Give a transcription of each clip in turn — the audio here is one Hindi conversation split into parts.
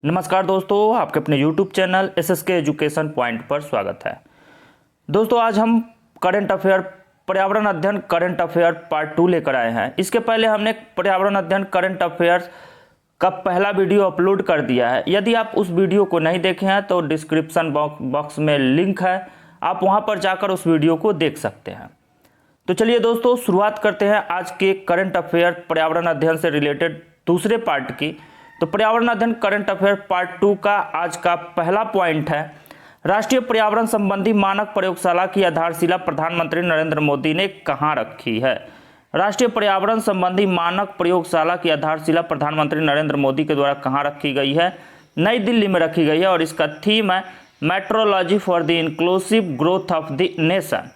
नमस्कार दोस्तों, आपके अपने YouTube channel SSK education point पर स्वागत है। दोस्तों, आज हम करंट अफेयर पर्यावरण अध्ययन करंट अफेयर पार्ट 2 लेकर आए हैं। इसके पहले हमने पर्यावरण अध्ययन करंट अफेयर्स का पहला वीडियो अपलोड कर दिया है। यदि आप उस वीडियो को नहीं देखे हैं तो डिस्क्रिप्शन बॉक्स में लिंक है, आप वहां पर जाकर उस वीडियो को देख सकते हैं। तो चलिए दोस्तों, शुरुआत करते हैं आज के करंट अफेयर पर्यावरण अध्ययन से रिलेटेड दूसरे पार्ट की। तो पर्यावरण अध्ययन करंट अफेयर पार्ट 2 का आज का पहला पॉइंट है, राष्ट्रीय पर्यावरण संबंधी मानक प्रयोगशाला की आधारशिला प्रधानमंत्री नरेंद्र मोदी ने कहां रखी है। राष्ट्रीय पर्यावरण संबंधी मानक प्रयोगशाला की आधारशिला प्रधानमंत्री नरेंद्र मोदी के द्वारा कहां रखी गई है? नई दिल्ली में रखी गई है और इसका थीम है metrology for the inclusive growth of the nation.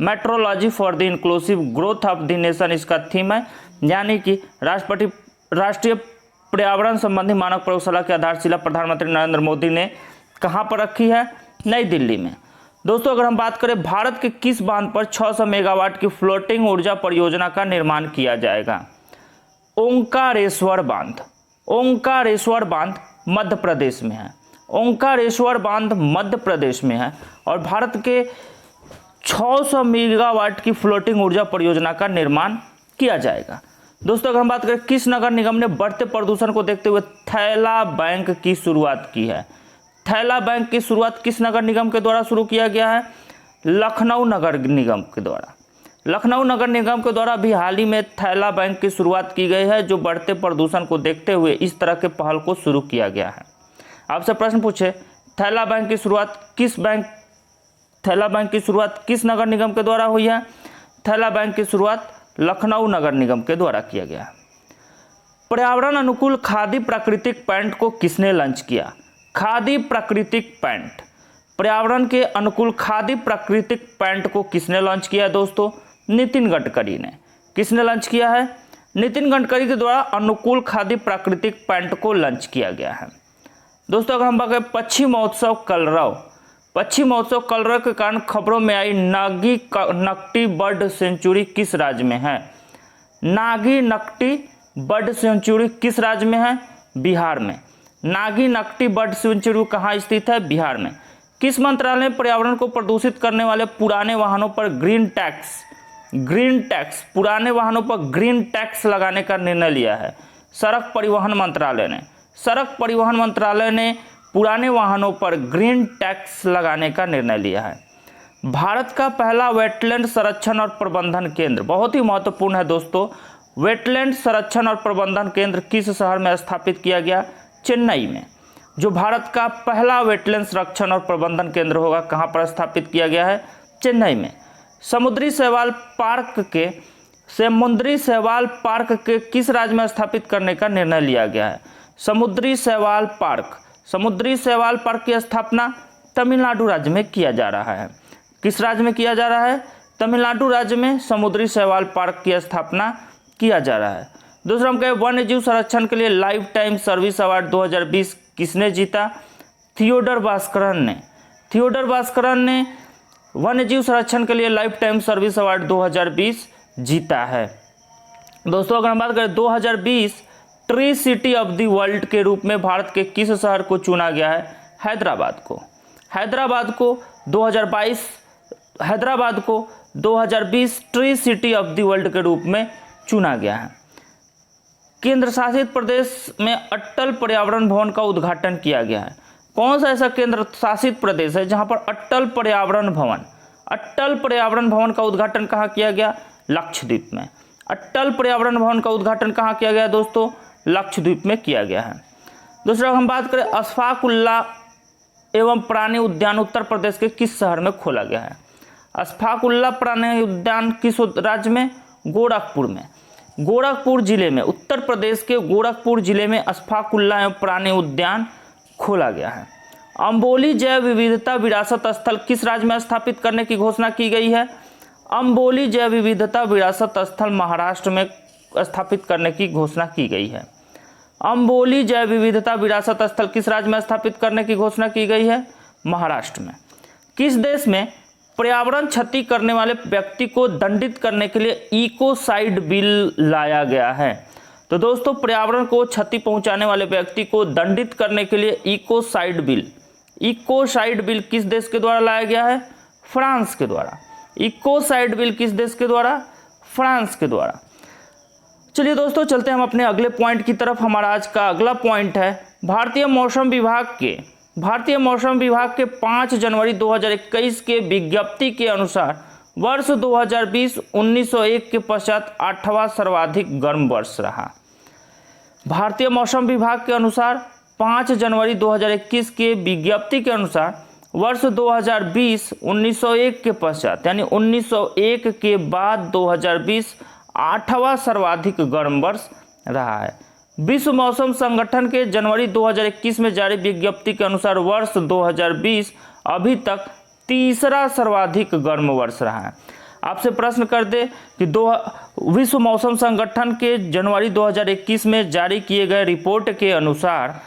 Metrology for the inclusive growth of the nation इसका थीम है, यानी कि राष्ट्रीय पर्यावरण संबंधी मानक प्रयोगशाला की आधारशिला प्रधानमंत्री नरेंद्र मोदी ने कहां पर रखी है? नई दिल्ली में। दोस्तों, अगर हम बात करें भारत के किस बांध पर 600 मेगावाट की फ्लोटिंग ऊर्जा परियोजना का निर्माण किया जाएगा? ओंकारेश्वर बांध। ओंकारेश्वर बांध मध्य प्रदेश में है। ओंकारेश्वर बांध मध्य प्रदेश में है और भारत के 600 मेगावाट की फ्लोटिंग ऊर्जा परियोजना का निर्माण किया जाएगा। दोस्तों, अगर हम बात करें किस नगर निगम ने बढ़ते प्रदूषण को देखते हुए थैला बैंक की शुरुआत की है? थैला बैंक की शुरुआत किस नगर निगम के द्वारा शुरू किया गया है? लखनऊ नगर निगम के द्वारा। लखनऊ नगर निगम के द्वारा भी हाल ही में थैला बैंक की शुरुआत की गई है, जो बढ़ते प्रदूषण को देखते हुए इस तरह के पहल को शुरू किया गया है। आपसे प्रश्न पूछे, थैला बैंक की शुरुआत किस नगर निगम के द्वारा हुई है? थैला बैंक की शुरुआत लखनऊ नगर निगम के द्वारा किया गया। पर्यावरण अनुकूल खादी प्राकृतिक पैंट को किसने लॉन्च किया? खादी प्राकृतिक पैंट। पर्यावरण के अनुकूल खादी प्राकृतिक पैंट को किसने लॉन्च किया है दोस्तों? नितिन गडकरी ने। किसने लॉन्च किया है? नितिन गडकरी के द्वारा अनुकूल खादी प्राकृतिक पैंट को लॉन्च किया गया है। दोस्तों, अगर हम बात करें पक्षी महोत्सव कलरव। पक्षी महोत्सव कलरव के कारण खबरों में आई नागी नकटी बर्ड सेंचुरी किस राज्य में है? नागी नकटी बर्ड सेंचुरी किस राज्य में है? बिहार में। नागी नकटी बर्ड सेंचुरी कहाँ स्थित है? बिहार में। किस मंत्रालय ने पर्यावरण को प्रदूषित करने वाले पुराने वाहनों पर ग्रीन टैक्स लगाने का निर्णय लिया है? सड़क परिवहन मंत्रालय ने। सड़क परिवहन मंत्रालय ने पुराने वाहनों पर ग्रीन टैक्स लगाने का निर्णय लिया है। भारत का पहला वेटलैंड संरक्षण और प्रबंधन केंद्र, बहुत ही महत्वपूर्ण है दोस्तों, वेटलैंड संरक्षण और प्रबंधन केंद्र किस शहर में स्थापित किया गया? चेन्नई में। जो भारत का पहला वेटलैंड संरक्षण और प्रबंधन केंद्र होगा, कहां पर स्थापित किया गया है? चेन्नई में। समुद्री शैवाल पार्क के किस राज्य में स्थापित करने का निर्णय लिया गया है? समुद्री शैवाल पार्क की स्थापना तमिलनाडु राज्य में किया जा रहा है। किस राज्य में किया जा रहा है? तमिलनाडु राज्य में समुद्री शैवाल पार्क की स्थापना किया जा रहा है। दूसरा हम कहें वन्य जीव संरक्षण के लिए लाइफ टाइम सर्विस अवार्ड 2020 किसने जीता? थियोडर भास्करन ने वन्य जीव संरक्षण के लिए लाइफ टाइम सर्विस अवार्ड 2020 जीता है। दोस्तों, अगर हम बात करें 2020 tree city of the world के रूप में भारत के किस शहर को चुना गया है? हैदराबाद को 2020 tree city of the world के रूप में चुना गया है। केंद्र शासित प्रदेश में अटल पर्यावरण भवन का उद्घाटन किया गया है। कौन सा ऐसा केंद्र शासित प्रदेश है जहां पर अटल पर्यावरण भवन का उद्घाटन कहां किया गया? लक्षद्वीप में। अटल पर्यावरण भवन का उद्घाटन कहां किया गया दोस्तों? लक्षद्वीप में किया गया है। दूसरा हम बात करें अशफाक उल्लाह एवं प्राणी उद्यान उत्तर प्रदेश के किस शहर में खोला गया है? अशफाक उल्लाह प्राणी उद्यान किस राज्य में? गोरखपुर में। गोरखपुर जिले में, उत्तर प्रदेश के गोरखपुर जिले में अशफाक उल्लाह एवं प्राणी उद्यान खोला गया है। अंबोली जैव विविधता विरासत स्थल किस राज्य में स्थापित करने की घोषणा की गई है? अंबोली जैव विविधता विरासत स्थल महाराष्ट्र में स्थापित करने की घोषणा की गई है। अंबोली जैव विविधता विरासत स्थल किस राज्य में स्थापित करने की घोषणा की गई है? महाराष्ट्र में। किस देश में पर्यावरण क्षति करने वाले व्यक्ति को दंडित करने के लिए इकोसाइड बिल लाया गया है? तो दोस्तों पर्यावरण को क्षति पहुंचाने वाले व्यक्ति को दंडित करने के लिए इकोसाइड बिल किस देश के द्वारा लाया गया है? फ्रांस के द्वारा। इकोसाइड बिल किस देश के द्वारा? फ्रांस के द्वारा। चलिए दोस्तों चलते हैं हम अपने अगले पॉइंट की तरफ। हमारा आज का अगला पॉइंट है भारतीय मौसम विभाग के 5 जनवरी 2021 के विज्ञप्ति के अनुसार वर्ष 2020 1901 के पश्चात 8वां सर्वाधिक गर्म वर्ष रहा। भारतीय मौसम विभाग के अनुसार 5 जनवरी 2021 के विज्ञप्ति के अनुसार वर्ष 2020 1901 के पश्चात यानी 1901 के बाद 2020 8वां सर्वाधिक गर्म वर्ष रहा है। विश्व मौसम संगठन के जनवरी 2021 में जारी विज्ञप्ति के अनुसार वर्ष 2020 अभी तक तीसरा सर्वाधिक गर्म वर्ष रहा है। आपसे प्रश्न कर दे कि विश्व मौसम संगठन के जनवरी 2021 में जारी किए गए रिपोर्ट के अनुसार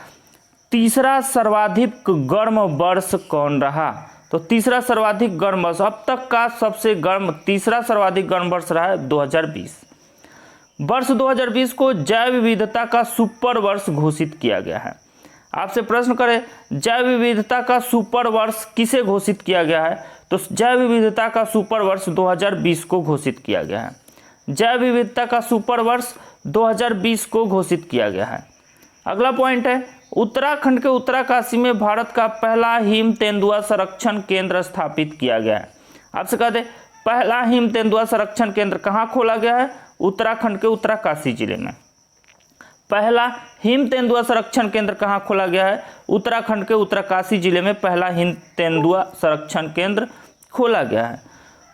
तीसरा सर्वाधिक गर्म वर्ष कौन रहा? तो तीसरा सर्वाधिक गर्म वर्ष अब तक का सबसे गर्म तीसरा सर्वाधिक गर्म वर्ष रहा है 2020। वर्ष 2020 को जैव विविधता का सुपर वर्ष घोषित किया गया है। आपसे प्रश्न करें जैव विविधता का सुपर वर्ष किसे घोषित किया गया है? तो जैव विविधता का सुपर वर्ष 2020 को घोषित किया गया है। जैव विविधता का सुपर वर्ष 2020 को घोषित किया गया है। अगला पॉइंट है उत्तराखंड के उत्तरकाशी में भारत का पहला हिम तेंदुआ संरक्षण केंद्र स्थापित किया गया है। आपसे कहते पहला हिम तेंदुआ संरक्षण केंद्र कहाँ खोला गया है? उत्तराखंड के उत्तरकाशी जिले में। पहला हिम तेंदुआ संरक्षण केंद्र कहाँ खोला गया है? उत्तराखंड के उत्तरकाशी जिले में पहला हिम तेंदुआ संरक्षण केंद्र खोला गया है।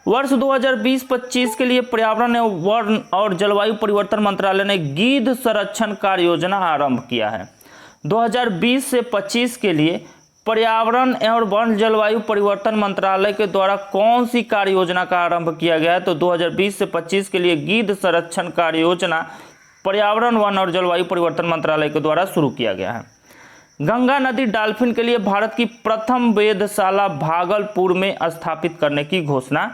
वर्ष 2020-25 के लिए पर्यावरण एवं वन और जलवायु परिवर्तन मंत्रालय ने गीध संरक्षण कार्य योजना आरंभ किया है। 2020 से 25 के लिए पर्यावरण एवं वन जलवायु परिवर्तन मंत्रालय के द्वारा कौन सी कार्य योजना का आरंभ किया गया है? तो 2020 से 25 के लिए गीध संरक्षण कार्य योजना पर्यावरण वन और जलवायु परिवर्तन मंत्रालय के द्वारा शुरू किया गया है। गंगा नदी डॉल्फिन के लिए भारत की प्रथम वेधशाला भागलपुर में स्थापित करने की घोषणा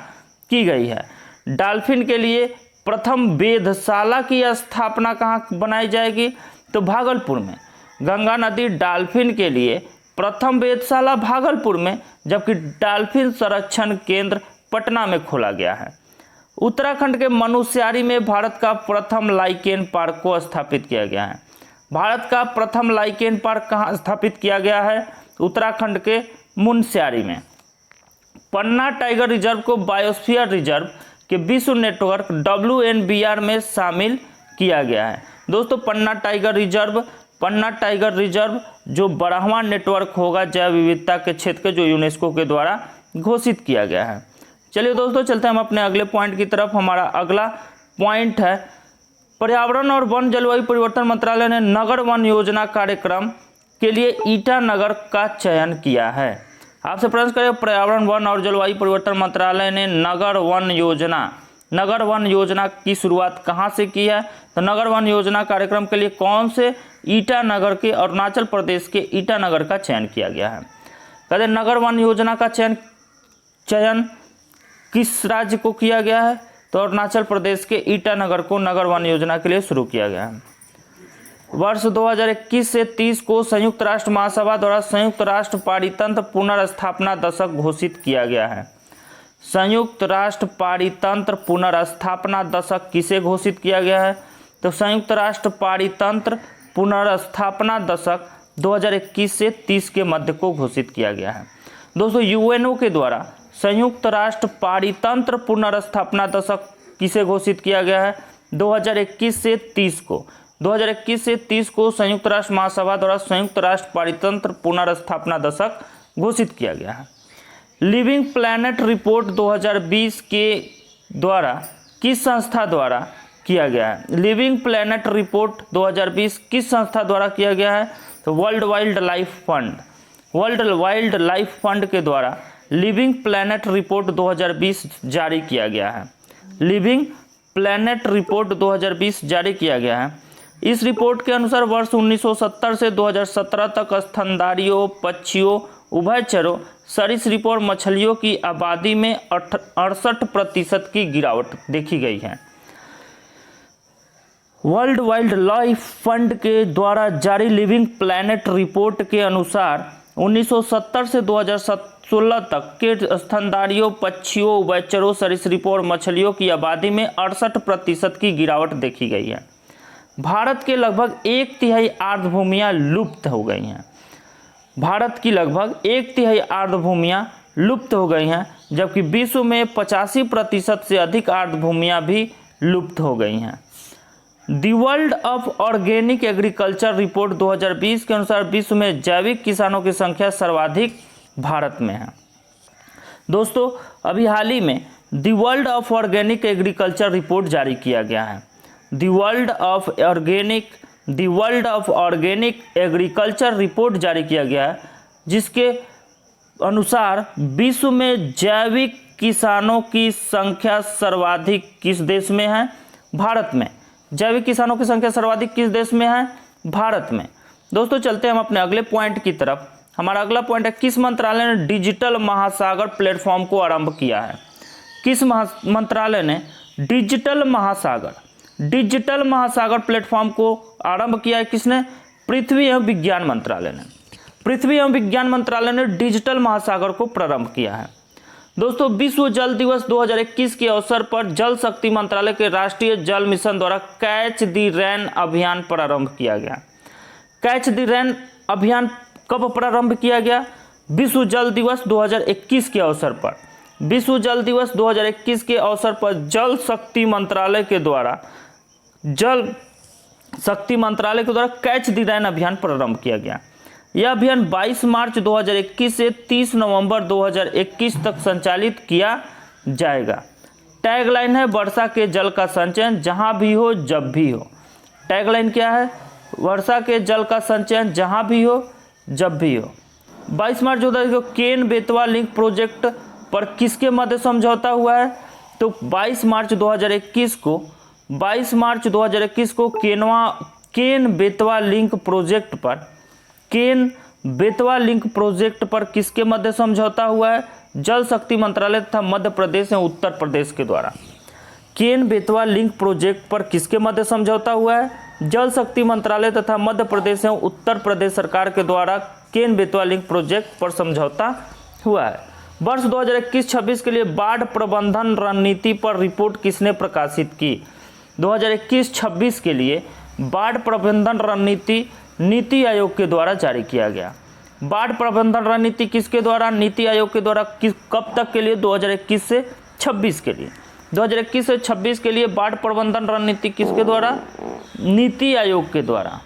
की गई है। डॉल्फिन के लिए प्रथम वेधशाला की स्थापना कहाँ बनाई जाएगी? तो भागलपुर में। गंगा नदी डॉल्फिन के लिए प्रथम वेधशाला भागलपुर में, जबकि डॉल्फिन संरक्षण केंद्र पटना में खोला गया है। उत्तराखंड के मुनस्यारी में भारत का प्रथम लाइकेन पार्क को स्थापित किया गया है। भारत का प्रथम लाइकेन पार्क कहाँ स्थापित किया गया है? उत्तराखंड के मुनस्यारी में। पन्ना टाइगर रिजर्व को बायोस्फीयर रिजर्व के विश्व नेटवर्क WNBR में शामिल किया गया है। दोस्तों पन्ना टाइगर रिजर्व जो 12वां नेटवर्क होगा जैव विविधता के क्षेत्र के, जो यूनेस्को के द्वारा घोषित किया गया है। चलिए दोस्तों चलते हैं हम अपने अगले पॉइंट की तरफ। हमारा अगला पॉइंट है पर्यावरण और वन जलवायु परिवर्तन मंत्रालय ने नगर वन योजना कार्यक्रम के लिए ईटानगर का चयन किया है। आपसे प्रश्न करें पर्यावरण वन और जलवायु परिवर्तन मंत्रालय ने नगर वन योजना की शुरुआत कहाँ से की है? तो नगर वन योजना कार्यक्रम के लिए कौन से ईटानगर के अरुणाचल प्रदेश के ईटानगर का चयन किया गया है? कहते नगर वन योजना का चयन किस राज्य को किया गया है? तो अरुणाचल प्रदेश के ईटानगर को नगर वन योजना के लिए शुरू किया गया है। वर्ष 2021 से 30 को संयुक्त राष्ट्र महासभा द्वारा संयुक्त राष्ट्र पारितंत्र पुनर्स्थापना दशक घोषित किया गया है। संयुक्त राष्ट्र पारितंत्र पुनर्स्थापना दशक किसे घोषित किया गया है? तो संयुक्त राष्ट्र पारितंत्र पुनर्स्थापना दशक 2021 से 30 के मध्य को घोषित किया गया है। दोस्तों यूएनओ के द्वारा संयुक्त राष्ट्र पारितंत्र पुनर्स्थापना दशक किसे घोषित किया गया है? 2021 से 30 को। 2021 से 30 को संयुक्त राष्ट्र महासभा द्वारा संयुक्त राष्ट्र पारितंत्र पुनर्स्थापना दशक घोषित किया गया है। लिविंग प्लैनेट रिपोर्ट 2020 के द्वारा किस संस्था द्वारा किया गया है? लिविंग प्लैनेट रिपोर्ट 2020 किस संस्था द्वारा किया गया है? तो वर्ल्ड वाइल्ड लाइफ फंड के द्वारा लिविंग प्लैनेट रिपोर्ट 2020 जारी किया गया है। लिविंग प्लैनेट रिपोर्ट 2020 जारी किया गया है। इस रिपोर्ट के अनुसार वर्ष 1970 से 2017 तक स्तनधारियों, पक्षियों, उभयचरों, सरीसृपों और मछलियों की आबादी में 68% की गिरावट देखी गई है। वर्ल्ड वाइल्ड लाइफ फंड के द्वारा जारी लिविंग प्लैनेट रिपोर्ट के अनुसार 1970 से 2016 तक के स्तनधारियों, पक्षियों, उभयचरों, सरीसृपों और मछलियों की आबादी में 68% की गिरावट देखी गई है। भारत के लगभग 1/3 आर्द्रभूमियाँ लुप्त हो गई हैं। भारत की लगभग 1/3 आर्द्रभूमियाँ लुप्त हो गई हैं, जबकि विश्व में 85% से अधिक आर्द्रभूमियाँ भी लुप्त हो गई हैं। The world of organic agriculture report 2020 के अनुसार विश्व में जैविक किसानों की संख्या सर्वाधिक भारत में है। दोस्तों, अभी हाल ही में the world of organic agriculture report जारी किया गया है। The world of organic agriculture report जारी किया गया है, जिसके अनुसार विश्व में जैविक किसानों की संख्या सर्वाधिक किस देश में है? भारत में। जैविक किसानों की संख्या सर्वाधिक किस देश में है? भारत में। दोस्तों, चलते हैं हम अपने अगले पॉइंट की तरफ। हमारा अगला पॉइंट है, किस मंत्रालय ने डिजिटल महासागर प्लेटफॉर्म को आरंभ किया है? किस मंत्रालय ने डिजिटल महासागर प्लेटफॉर्म को आरंभ किया है? किसने? पृथ्वी एवं विज्ञान मंत्रालय ने। पृथ्वी एवं विज्ञान मंत्रालय ने डिजिटल महासागर को प्रारंभ किया है। दोस्तों, विश्व जल दिवस 2021 के अवसर पर जल शक्ति मंत्रालय के राष्ट्रीय जल मिशन द्वारा कैच द रेन अभियान प्रारंभ किया गया। कैच द रेन अभियान कब प्रारंभ किया गया? विश्व जल दिवस 2021 के अवसर पर। विश्व जल दिवस 2021 के अवसर पर जल शक्ति मंत्रालय के द्वारा कैच द रेन अभियान प्रारंभ किया गया। यह अभियान 22 मार्च 2021 से 30 नवंबर 2021 तक संचालित किया जाएगा। टैगलाइन है, वर्षा के जल का संचयन जहां भी हो जब भी हो। टैगलाइन क्या है? वर्षा के जल का संचयन जहां भी हो जब भी हो। 22 मार्च 2021 केन बेतवा लिंक प्रोजेक्ट पर किसके मध्य समझौता हुआ है? तो 22 मार्च 2021 को केन बेतवा लिंक प्रोजेक्ट पर किसके मध्य समझौता हुआ है? जल शक्ति मंत्रालय तथा मध्य प्रदेश एवं उत्तर प्रदेश के द्वारा। केन बेतवा लिंक प्रोजेक्ट पर किसके मध्य समझौता हुआ है? जल शक्ति मंत्रालय तथा मध्य प्रदेश एवं उत्तर प्रदेश सरकार के द्वारा केन बेतवा लिंक प्रोजेक्ट पर समझौता हुआ है। वर्ष 2021-26 के लिए बाढ़ प्रबंधन रणनीति पर रिपोर्ट किसने प्रकाशित की? 2021-26 के लिए बाढ़ प्रबंधन रणनीति नीति आयोग के द्वारा जारी किया गया। बाढ़ प्रबंधन रणनीति किसके द्वारा? नीति आयोग के द्वारा। कब तक के लिए? 2021 से 26 के लिए। 2021 से 26 के लिए बाढ़ प्रबंधन रणनीति किसके द्वारा? नीति आयोग के द्वारा।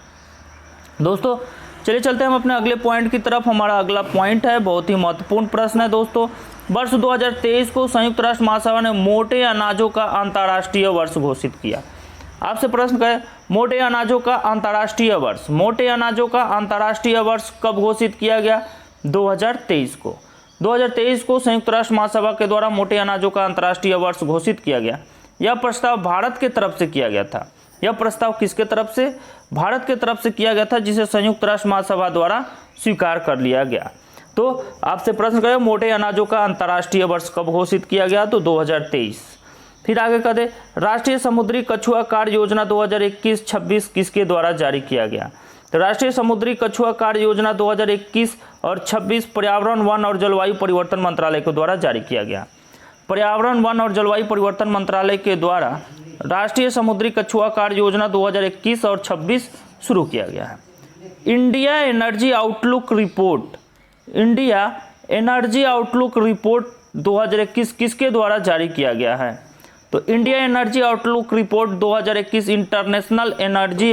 दोस्तों, चलिए चलते हैं हम अपने अगले पॉइंट की तरफ। हमारा अगला पॉइंट है, बहुत ही महत्वपूर्ण प्रश्न है दोस्तों। वर्ष 2023 को संयुक्त राष्ट्र महासभा ने मोटे अनाजों का अंतर्राष्ट्रीय वर्ष घोषित किया। आपसे प्रश्न करें, मोटे अनाजों का अंतर्राष्ट्रीय वर्ष कब घोषित किया गया? 2023 को। 2023 को संयुक्त राष्ट्र महासभा के द्वारा मोटे अनाजों का अंतर्राष्ट्रीय वर्ष घोषित किया गया। यह प्रस्ताव भारत के तरफ से किया गया था। यह प्रस्ताव किसके तरफ से? भारत के तरफ से किया गया था, जिसे संयुक्त राष्ट्र महासभा द्वारा स्वीकार कर लिया गया। तो आपसे प्रश्न करें, मोटे अनाजों का अंतर्राष्ट्रीय वर्ष कब घोषित किया गया? तो 2023। फिर आगे कह दे, राष्ट्रीय समुद्री कछुआ कार्य योजना 2021-26 किसके द्वारा जारी किया गया? तो राष्ट्रीय समुद्री कछुआ कार्य योजना 2021 और 26 पर्यावरण, वन और जलवायु परिवर्तन मंत्रालय के द्वारा जारी किया गया। पर्यावरण, वन और जलवायु परिवर्तन मंत्रालय के द्वारा राष्ट्रीय समुद्री कछुआ कार्य योजना 2021 और 26 शुरू किया गया है। इंडिया एनर्जी आउटलुक रिपोर्ट 2021 किसके द्वारा जारी किया गया है? तो India energy outlook report 2021 international energy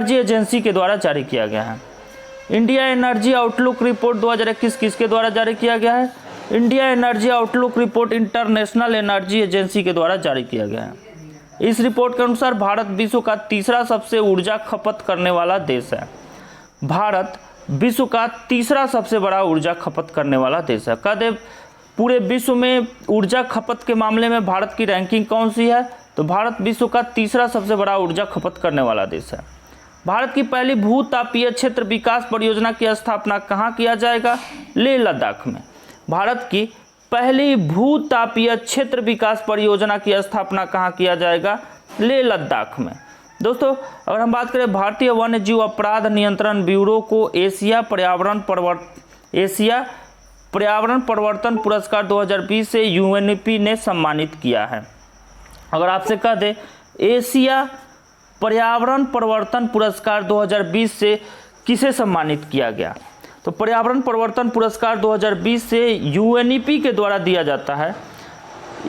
agency के द्वारा जारी किया गया है। इंडिया एनर्जी आउटलुक रिपोर्ट 2021 किसके द्वारा जारी किया गया है? India energy outlook report international energy agency के द्वारा जारी किया गया है। इस रिपोर्ट के अनुसार भारत विश्व का तीसरा सबसे ऊर्जा खपत करने वाला देश है। भारत विश्व का तीसरा सबसे बड़ा ऊर्जा खपत करने वाला देश है। कद पूरे विश्व में ऊर्जा खपत के मामले में भारत की रैंकिंग कौन सी है? तो भारत विश्व का तीसरा सबसे बड़ा ऊर्जा खपत करने वाला देश है। भारत की पहली भूतापीय क्षेत्र विकास परियोजना की स्थापना कहाँ किया जाएगा? लेह लद्दाख में। भारत की पहली भूतापीय क्षेत्र विकास परियोजना की स्थापना कहाँ किया जाएगा? लेह लद्दाख में। दोस्तों अगर हम बात करें भारतीय वन्य जीव अपराध नियंत्रण ब्यूरो को एशिया पर्यावरण परिवर्तन पुरस्कार 2020 से यूएनईपी ने सम्मानित किया है। अगर आपसे कह दे एशिया पर्यावरण परिवर्तन पुरस्कार 2020 से किसे सम्मानित किया गया, तो पर्यावरण परिवर्तन पुरस्कार 2020 से यूएनईपी के द्वारा दिया जाता है।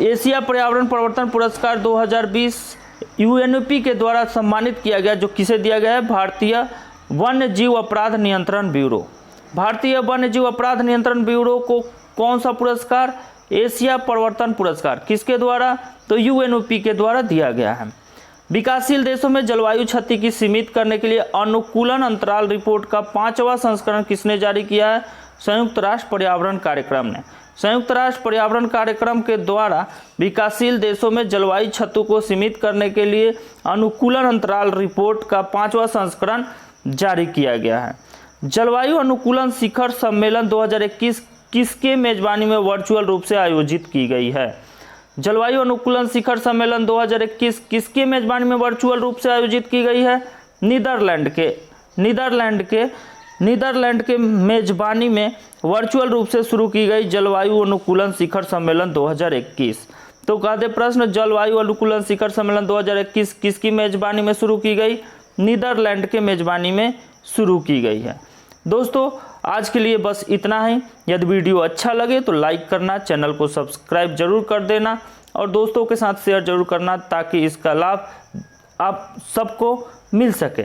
एशिया पर्यावरण परिवर्तन पुरस्कार 2020 यूएनईपी के द्वारा सम्मानित किया गया, जो किसे दिया गया है? भारतीय वन्य जीव अपराध नियंत्रण ब्यूरो। भारतीय वन्य जीव अपराध नियंत्रण ब्यूरो को कौन सा पुरस्कार? एशिया परिवर्तन पुरस्कार। किसके द्वारा? तो यूएनईपी के द्वारा दिया गया है। विकासशील देशों में जलवायु क्षति की सीमित करने के लिए अनुकूलन अंतराल रिपोर्ट का 5वां संस्करण किसने जारी किया है? संयुक्त राष्ट्र पर्यावरण कार्यक्रम ने। संयुक्त राष्ट्र पर्यावरण कार्यक्रम के द्वारा विकासशील देशों में जलवायु क्षति को सीमित करने के लिए अनुकूलन अंतराल रिपोर्ट का 5वां संस्करण जारी किया गया है। जलवायु अनुकूलन शिखर सम्मेलन 2021 किसके मेजबानी में वर्चुअल रूप से आयोजित की गई है? जलवायु अनुकूलन शिखर सम्मेलन 2021 किसकी मेजबानी में वर्चुअल रूप से आयोजित की गई है? नीदरलैंड के मेजबानी में वर्चुअल रूप से शुरू की गई जलवायु अनुकूलन शिखर सम्मेलन 2021। तो कह दे प्रश्न, जलवायु अनुकूलन शिखर सम्मेलन 2021 किसकी मेजबानी में शुरू की गई? नीदरलैंड के मेजबानी में शुरू की गई है। दोस्तों आज के लिए बस इतना ही। यदि वीडियो अच्छा लगे तो लाइक करना, चैनल को सब्सक्राइब जरूर कर देना और दोस्तों के साथ शेयर जरूर करना, ताकि इसका लाभ आप सबको मिल सके।